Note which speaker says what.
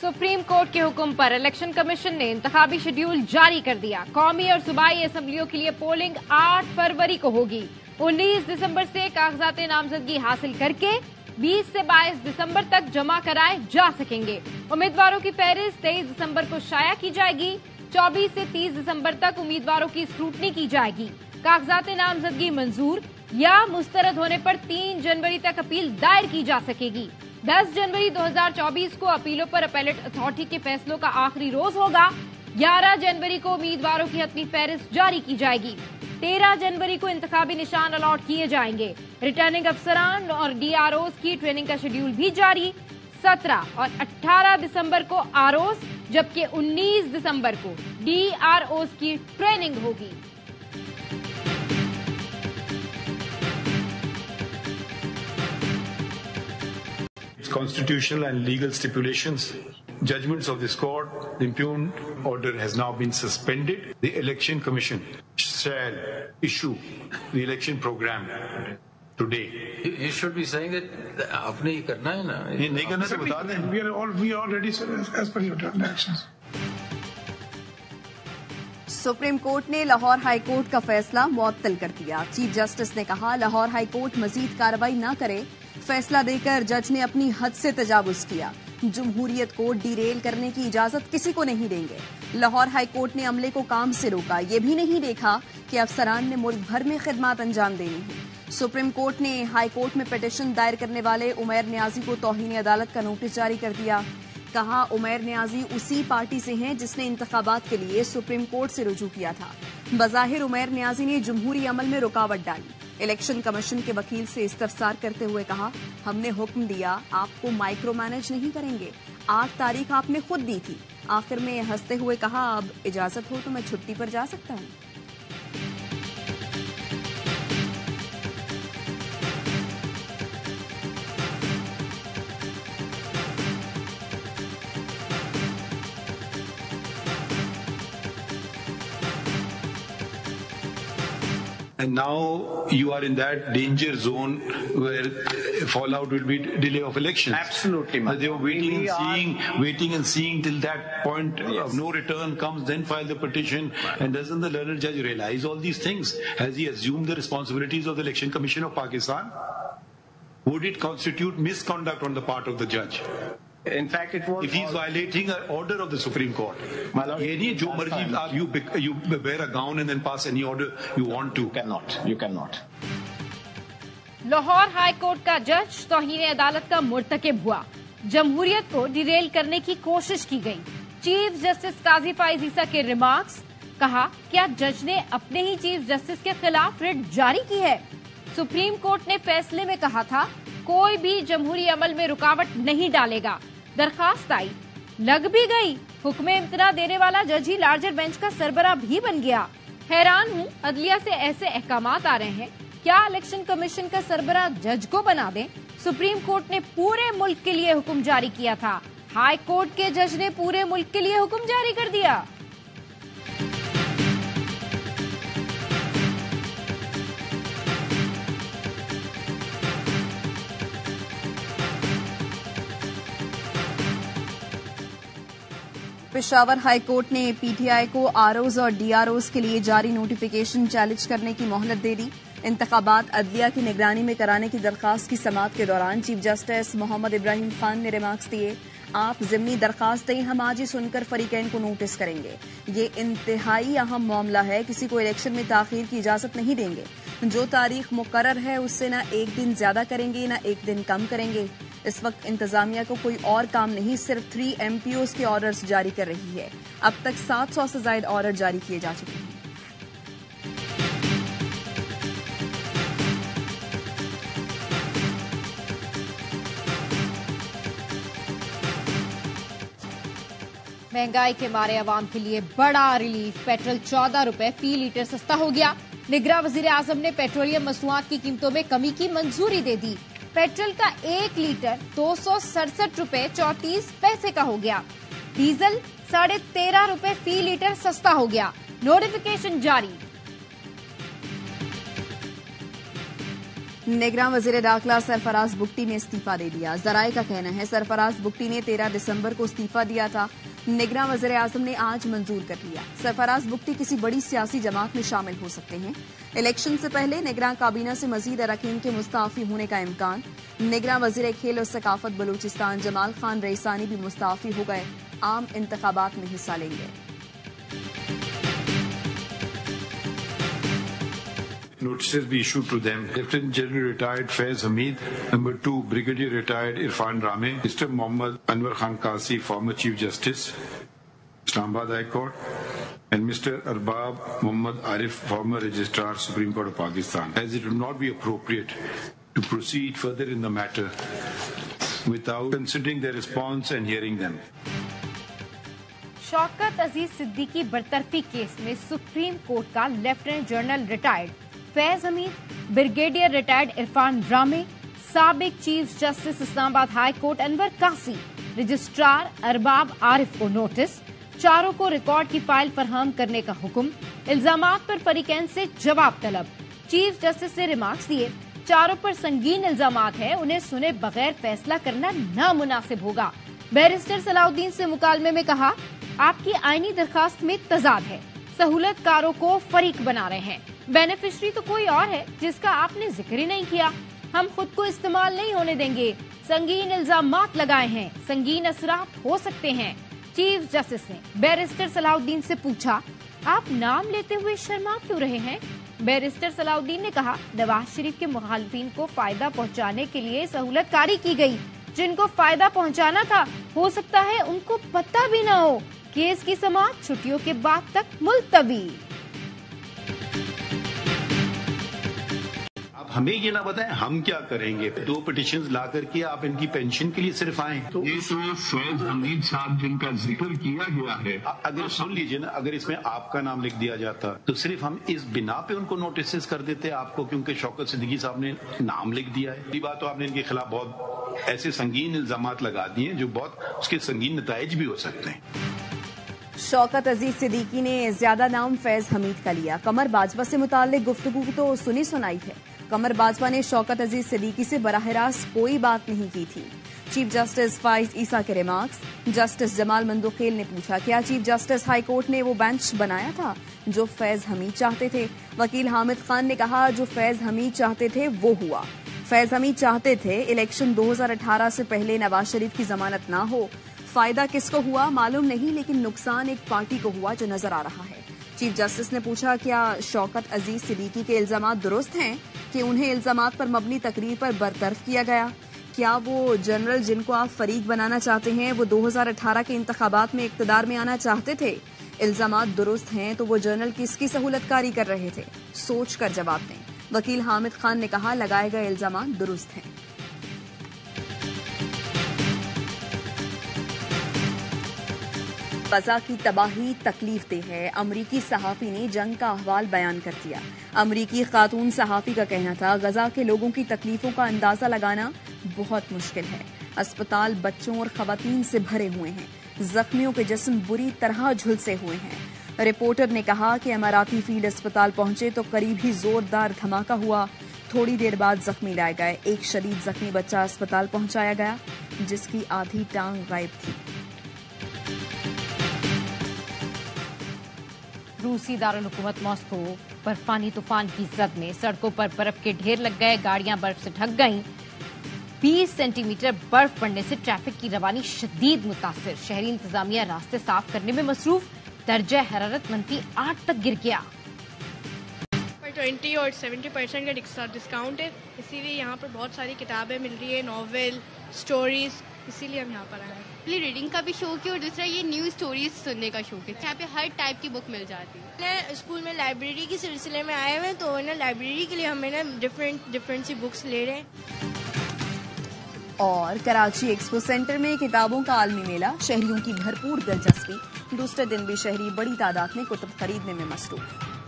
Speaker 1: Supreme court के हुक्म पर इलेक्शन कमीशन ने इंतखाबी शेड्यूल जारी कर दिया। कौमी और सूबाई असेंबलियों के लिए पोलिंग 8 फरवरी को होगी। 19 दिसंबर से कागजात नामजदगी हासिल करके 20 से 22 दिसंबर तक जमा कराए जा सकेंगे। उम्मीदवारों की फहरिस्त 23 दिसंबर को शाया की जाएगी। 24 से 30 दिसंबर तक उम्मीदवारों की स्क्रूटनी की जाएगी। कागजात नामजदगी मंजूर या मुस्तरद होने पर 3 जनवरी तक अपील दायर की जा सकेगी। 10 जनवरी 2024 को अपीलों पर अपीलेट अथॉरिटी के फैसलों का आखिरी रोज होगा। 11 जनवरी को उम्मीदवारों की हतमी फहरिस्त जारी की जाएगी। 13 जनवरी को इंतखाबी निशान अलॉट किए जाएंगे। रिटर्निंग अफसरान और डीआरओज की ट्रेनिंग का शेड्यूल भी जारी। 17 और 18 दिसंबर को आरओज, जबकि 19 दिसंबर को डीआरओज की ट्रेनिंग होगी।
Speaker 2: Constitutional and legal stipulations, judgments of this court, the impugned order has now been suspended. The Election Commission shall issue the election program today.
Speaker 3: You should be saying that apne hi karna hai na.
Speaker 2: نہیں کرنا تو بتا دیں.
Speaker 4: We are ready, sir, as per your directions.
Speaker 5: Supreme court ने Lahore high court का फैसला मुअत्तल कर दिया। चीफ जस्टिस ने कहा लाहौर हाई कोर्ट मजीद कार्रवाई न करे। फैसला देकर जज ने अपनी हद से तजावुज किया। जमहूरियत को डिरेल करने की इजाजत किसी को नहीं देंगे। लाहौर हाई कोर्ट ने अमले को काम से रोका, ये भी नहीं देखा कि अफसरान ने मुल्क भर में खिदमत अंजाम देनी है। सुप्रीम कोर्ट ने हाई कोर्ट में पिटीशन दायर करने वाले उमैर नियाजी को तौहीन अदालत का नोटिस जारी कर दिया। कहा उमैर नियाजी उसी पार्टी से हैं जिसने इंतखाबात के लिए सुप्रीम कोर्ट से रुजू किया था। बज़ाहिर उमैर नियाजी ने जमहूरी अमल में रुकावट डाली। इलेक्शन कमीशन के वकील से इस्तफसार करते हुए कहा हमने हुक्म दिया आपको माइक्रो मैनेज नहीं करेंगे। 8 तारीख आपने खुद दी थी। आखिर में हंसते हुए कहा अब इजाजत हो तो मैं छुट्टी पर जा सकता हूं।
Speaker 2: And now you are in that danger zone where fallout will be delay of elections.
Speaker 6: Absolutely,
Speaker 2: They were waiting and seeing till that point of no return comes, then file the petition. And doesn't the learned judge realize all these things? Has he assumed the responsibilities of the Election Commission of Pakistan? Would it constitute misconduct on the part of the judge?
Speaker 6: In fact, it was.
Speaker 2: If he's violating an order of the Supreme Court, ये नहीं जो मर्जी you wear a gown and then pass any order you want to.
Speaker 6: You cannot.
Speaker 1: Lahore high court का जज तौहीन अदालत का मुर्तकिब हुआ। जमहूरियत को डिरेल करने की कोशिश की गई। चीफ जस्टिस काजी फाइज ईसा के रिमार्क्स, कहा क्या जज ने अपने ही चीफ जस्टिस के खिलाफ रिट जारी की है? सुप्रीम कोर्ट ने फैसले में कहा था कोई भी जमहूरी अमल में रुकावट नहीं डालेगा। दरखास्त आई, लग भी गई। हुक्म इम्तना देने वाला जज ही लार्जर बेंच का सरबराह भी बन गया। हैरान हूं, अदलिया से ऐसे अहकामात आ रहे हैं, क्या इलेक्शन कमीशन का सरबराह जज को बना दें? सुप्रीम कोर्ट ने पूरे मुल्क के लिए हुक्म जारी किया था, हाई कोर्ट के जज ने पूरे मुल्क के लिए हुक्म जारी कर दिया।
Speaker 5: पेशावर हाई कोर्ट ने पीटीआई को आरओज और डीआरओज के लिए जारी नोटिफिकेशन चैलेंज करने की मोहलत दे दी। इंतखाबात अदलिया की निगरानी में कराने की दरखास्त की समाअत के दौरान चीफ जस्टिस मोहम्मद इब्राहिम खान ने रिमार्क्स दिए, आप ज़िमनी दरखास्त दें, हम आज ही सुनकर फरीकैन को नोटिस करेंगे। ये इंतहाई अहम मामला है, किसी को इलेक्शन में ताखीर की इजाजत नहीं देंगे। जो तारीख मुकर्रर है उससे न एक दिन ज्यादा करेंगे न एक दिन कम करेंगे। इस वक्त इंतजामिया को कोई और काम नहीं, सिर्फ 3 MPOs के ऑर्डर्स जारी कर रही है। अब तक 700 से ज्यादा ऑर्डर जारी किए जा चुके हैं।
Speaker 1: महंगाई के मारे आवाम के लिए बड़ा रिलीफ, पेट्रोल 14 रुपए फी लीटर सस्ता हो गया। निगरां वजीर आजम ने पेट्रोलियम मसनूआत की कीमतों में कमी की मंजूरी दे दी। पेट्रोल का 1 लीटर 267 रुपए 34 पैसे का हो गया। डीजल 13.5 रुपए फी लीटर सस्ता हो गया। नोटिफिकेशन जारी।
Speaker 5: निगरान वजीर दाखिला सरफराज बुगटी ने इस्तीफा दे दिया। जराये का कहना है सरफराज बुगटी ने 13 दिसंबर को इस्तीफा दिया था। निगरान वजीर आजम ने आज मंजूर कर लिया। सरफराज बुगटी किसी बड़ी सियासी जमात में शामिल हो सकते हैं। इलेक्शन से पहले निगरान काबीना से मजीद अरकान के मुस्ताफी होने का इम्कान। निगरान वजीर खेल और सकाफत बलूचिस्तान जमाल खान रईसानी भी मुस्ताफी हो गए, आम इंतखाबात में हिस्सा लेंगे।
Speaker 2: Notices be issued to them. Lieutenant General retired Faiz Hamid. Number 2, Brigadier retired Irfan Rame. Mr. Mohammad Anwar Khan Kasi, former Chief Justice, Islamabad High Court. And Mr. Arbab Muhammad Arif, former Registrar, Supreme Court of Pakistan. As it would not be appropriate to proceed further in the matter without considering their response and hearing them.
Speaker 1: Shaukat Aziz Siddiqui बरतरफी case में supreme court का lieutenant general retired Faiz Hamid, brigadier retired Irfan Ramay, साबिक chief justice Islamabad high court Anwar Kasi, registrar Arbab Arif को notice, चारों को record की file फरहम करने का हुक्म, इल्जामात पर फरीकैन से जवाब तलब। चीफ जस्टिस ने रिमार्क्स दिए, चारों पर संगीन इल्जामात है, उन्हें सुने बगैर फैसला करना नामुनासिब होगा। बैरिस्टर सलाउद्दीन से मुकालमे में कहा, आपकी आईनी दरखास्त में तजाद है, सहूलतकारों को फरीक बना रहे हैं, बेनिफिशरी तो कोई और है जिसका आपने जिक्र ही नहीं किया। हम खुद को इस्तेमाल नहीं होने देंगे। संगीन इल्जामात लगाए हैं, संगीन असरात हो सकते हैं। चीफ जस्टिस ने बैरिस्टर सलाउद्दीन से पूछा, आप नाम लेते हुए शर्मा क्यों रहे हैं? बैरिस्टर सलाउद्दीन ने कहा, नवाज शरीफ के मुखालिफिन को फायदा पहुंचाने के लिए सहूलतकारी की गई। जिनको फायदा पहुंचाना था हो सकता है उनको पता भी न हो। केस की समाअत छुट्टियों के बाद तक मुलतवी।
Speaker 2: अब हमें ये ना बताएं हम क्या करेंगे। 2 पिटिशंस ला करके आप इनकी पेंशन के लिए सिर्फ आए तो
Speaker 7: ये तो फैज हमीद साहब जिनका जिक्र किया गया है,
Speaker 2: अगर सुन लीजिए ना, अगर इसमें आपका नाम लिख दिया जाता तो सिर्फ हम इस बिना पे उनको नोटिस कर देते आपको, क्योंकि शौकत सिद्दीकी साहब ने नाम लिख दिया है। ये बात तो आपने इनके खिलाफ बहुत ऐसे संगीन इल्जामात लगा दिए जो बहुत उसके संगीन नताइज भी हो सकते हैं।
Speaker 5: शौकत अजीज सिद्दीकी ने ज्यादा नाम फैज हमीद का लिया। कमर बाजवा से मुताल्लिक गुफ्तगू तो सुनी सुनाई है। कमर बाजवा ने शौकत अजीज सिद्दीकी से बराह रास्त कोई बात नहीं की थी। चीफ जस्टिस फाइज ईसा के रिमार्क्स। जस्टिस जमाल मंदोखेल ने पूछा, क्या चीफ जस्टिस हाई कोर्ट ने वो बेंच बनाया था जो फैज हमीद चाहते थे? वकील हामिद खान ने कहा, जो फैज हमीद चाहते थे वो हुआ। फैज हमीद चाहते थे इलेक्शन 2018 से पहले नवाज शरीफ की जमानत ना हो। फायदा किसको हुआ मालूम नहीं, लेकिन नुकसान एक पार्टी को हुआ जो नजर आ रहा है। चीफ जस्टिस ने पूछा, क्या शौकत अजीज सिद्दीकी के इल्जामात दुरुस्त हैं कि उन्हें इल्जामात पर मबनी तकरीर पर बरतरफ किया गया? क्या वो जनरल जिनको आप फरीक बनाना चाहते हैं वो 2018 के इंतखाबात में इक्तदार में आना चाहते थे? इल्जामात दुरुस्त हैं तो वो जनरल किसकी सहूलतकारी कर रहे थे? सोच कर जवाब दें। वकील हामिद खान ने कहा, लगाए गए इल्जामात दुरुस्त हैं। गजा की तबाही तकलीफ दे है। अमरीकी सहाफी ने जंग का अहवाल बयान कर दिया। अमरीकी खातून सहाफी का कहना था, गजा के लोगों की तकलीफों का अंदाजा लगाना बहुत मुश्किल है। अस्पताल बच्चों और खवातीन से भरे हुए हैं। जख्मियों के जिस्म बुरी तरह झुलसे हुए हैं। रिपोर्टर ने कहा कि अमाराती फील्ड अस्पताल पहुंचे तो करीब ही जोरदार धमाका हुआ। थोड़ी देर बाद जख्मी लाए गए। एक शदीद जख्मी बच्चा अस्पताल पहुंचाया गया जिसकी आधी टांग गायब थी।
Speaker 1: रूसी दारुल हुकूमत मॉस्को बर्फानी तूफान की जद में सड़कों पर बर्फ के ढेर लग गए, गाड़ियां बर्फ से ढक गईं। 20 सेंटीमीटर बर्फ पड़ने से ट्रैफिक की रवानी शदीद मुतासिर। शहरी इंतजामिया रास्ते साफ करने में मसरूफ। दर्जा हरारत -8 तक गिर गया।
Speaker 8: 20 और 70% का डिस्काउंट है, इसीलिए यहाँ पर बहुत सारी किताबें मिल रही है, नॉवेल, स्टोरीज, इसीलिए हम यहाँ पर आए हैं।
Speaker 9: रीडिंग का भी शौक है और दूसरा ये न्यू स्टोरीज सुनने का शौक है। यहाँ पे हर टाइप की बुक मिल जाती है।
Speaker 8: मैं स्कूल में लाइब्रेरी के सिलसिले में आए हुए हैं, तो ना लाइब्रेरी के लिए हमें ना डिफरेंट सी बुक्स ले रहे हैं।
Speaker 5: और कराची एक्सपो सेंटर में किताबों का आलमी मेला, शहरियों की भरपूर दिलचस्पी। दूसरे दिन भी शहरी बड़ी तादाद में कुतुब खरीदने में मसरूफ।